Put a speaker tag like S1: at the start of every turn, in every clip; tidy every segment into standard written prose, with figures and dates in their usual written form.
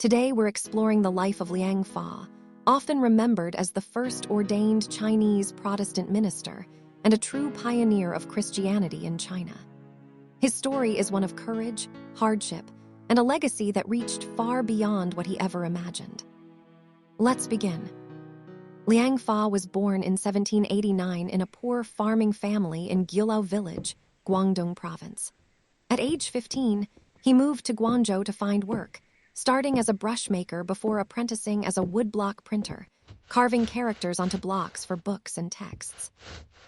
S1: Today we're exploring the life of Liang Fa, often remembered as the first ordained Chinese Protestant minister and a true pioneer of Christianity in China. His story is one of courage, hardship, and a legacy that reached far beyond what he ever imagined. Let's begin. Liang Fa was born in 1789 in a poor farming family in Gulao village, Guangdong Province. At age 15, he moved to Guangzhou to find work, starting as a brushmaker before apprenticing as a woodblock printer, carving characters onto blocks for books and texts.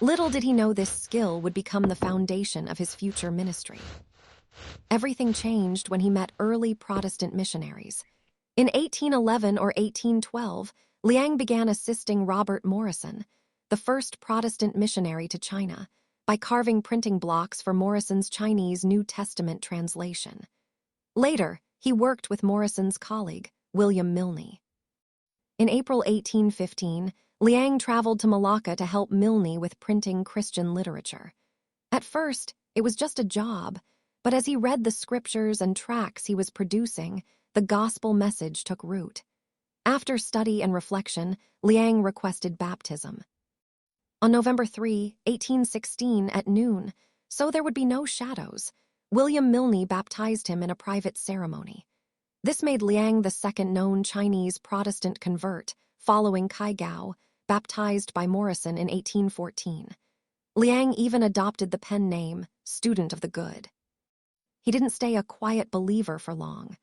S1: Little did he know this skill would become the foundation of his future ministry. Everything changed when he met early Protestant missionaries. In 1811 or 1812, Liang began assisting Robert Morrison, the first Protestant missionary to China, by carving printing blocks for Morrison's Chinese New Testament translation. Later, he worked with Morrison's colleague, William Milne. In April 1815, Liang traveled to Malacca to help Milne with printing Christian literature. At first, it was just a job, but as he read the scriptures and tracts he was producing, the gospel message took root. After study and reflection, Liang requested baptism. On November 3, 1816, at noon, so there would be no shadows, William Milne baptized him in a private ceremony. This made Liang the second known Chinese Protestant convert, following Kai Gao, baptized by Morrison in 1814. Liang even adopted the pen name, Student of the Good. He didn't stay a quiet believer for long.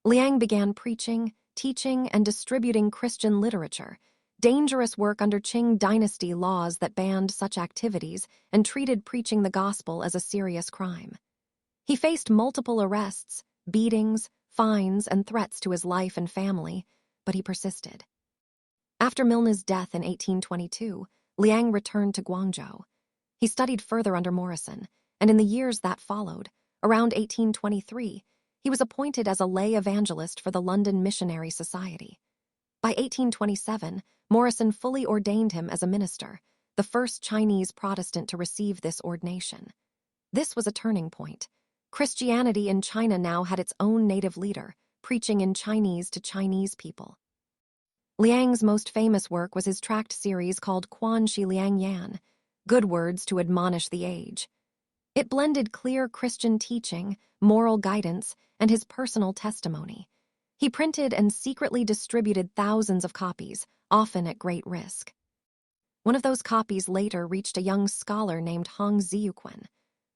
S1: Liang began preaching, teaching, and distributing Christian literature, dangerous work under Qing dynasty laws that banned such activities and treated preaching the gospel as a serious crime. He faced multiple arrests, beatings, fines, and threats to his life and family, but he persisted. After Milne's death in 1822, Liang returned to Guangzhou. He studied further under Morrison, and in the years that followed, around 1823, he was appointed as a lay evangelist for the London Missionary Society. By 1827, Morrison fully ordained him as a minister, the first Chinese Protestant to receive this ordination. This was a turning point. Christianity in China now had its own native leader, preaching in Chinese to Chinese people. Liang's most famous work was his tract series called Quan Shi Liang Yan, Good Words to Admonish the Age. It blended clear Christian teaching, moral guidance, and his personal testimony. He printed and secretly distributed thousands of copies, often at great risk. One of those copies later reached a young scholar named Hong Ziyuquan.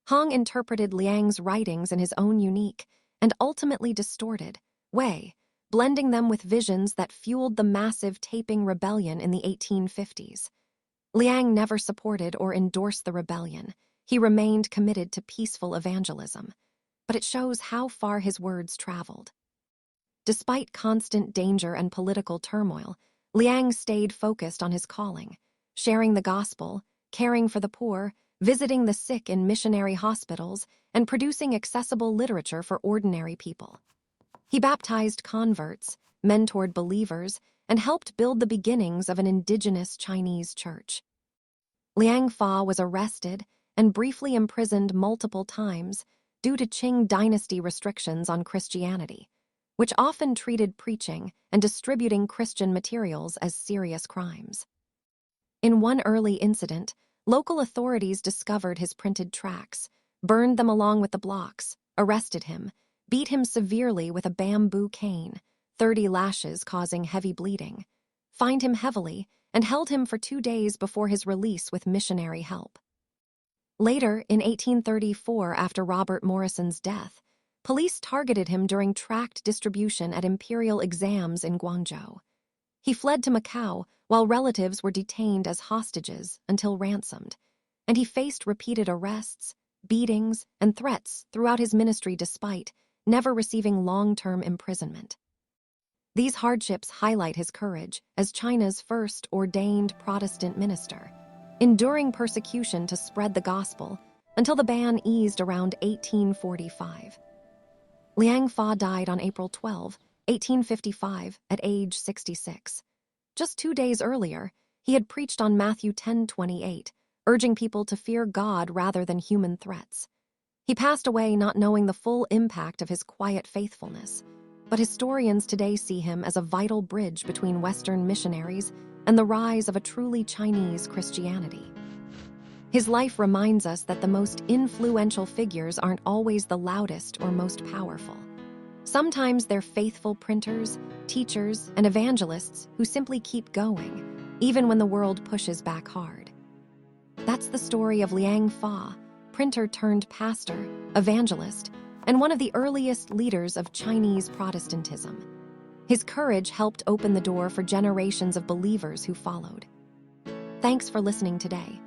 S1: Hong interpreted Liang's writings in his own unique and ultimately distorted way, blending them with visions that fueled the massive Taiping Rebellion in the 1850s. Liang never supported or endorsed the rebellion. He remained committed to peaceful evangelism, but it shows how far his words traveled. Despite constant danger and political turmoil, Liang stayed focused on his calling, sharing the gospel, caring for the poor, visiting the sick in missionary hospitals, and producing accessible literature for ordinary people. He baptized converts, mentored believers, and helped build the beginnings of an indigenous Chinese church. Liang Fa was arrested and briefly imprisoned multiple times due to Qing dynasty restrictions on Christianity, which often treated preaching and distributing Christian materials as serious crimes. In one early incident, local authorities discovered his printed tracts, burned them along with the blocks, arrested him, beat him severely with a bamboo cane, 30 lashes causing heavy bleeding, fined him heavily, and held him for 2 days before his release with missionary help. Later, in 1834, after Robert Morrison's death, police targeted him during tract distribution at imperial exams in Guangzhou. He fled to Macau while relatives were detained as hostages until ransomed, and he faced repeated arrests, beatings, and threats throughout his ministry despite never receiving long-term imprisonment. These hardships highlight his courage as China's first ordained Protestant minister, enduring persecution to spread the gospel until the ban eased around 1845. Liang Fa died on April 12, 1855, at age 66. Just 2 days earlier, he had preached on Matthew 10:28, urging people to fear God rather than human threats. He passed away not knowing the full impact of his quiet faithfulness, but historians today see him as a vital bridge between Western missionaries and the rise of a truly Chinese Christianity. His life reminds us that the most influential figures aren't always the loudest or most powerful. Sometimes they're faithful printers, teachers, and evangelists who simply keep going, even when the world pushes back hard. That's the story of Liang Fa, printer turned pastor, evangelist, and one of the earliest leaders of Chinese Protestantism. His courage helped open the door for generations of believers who followed. Thanks for listening today.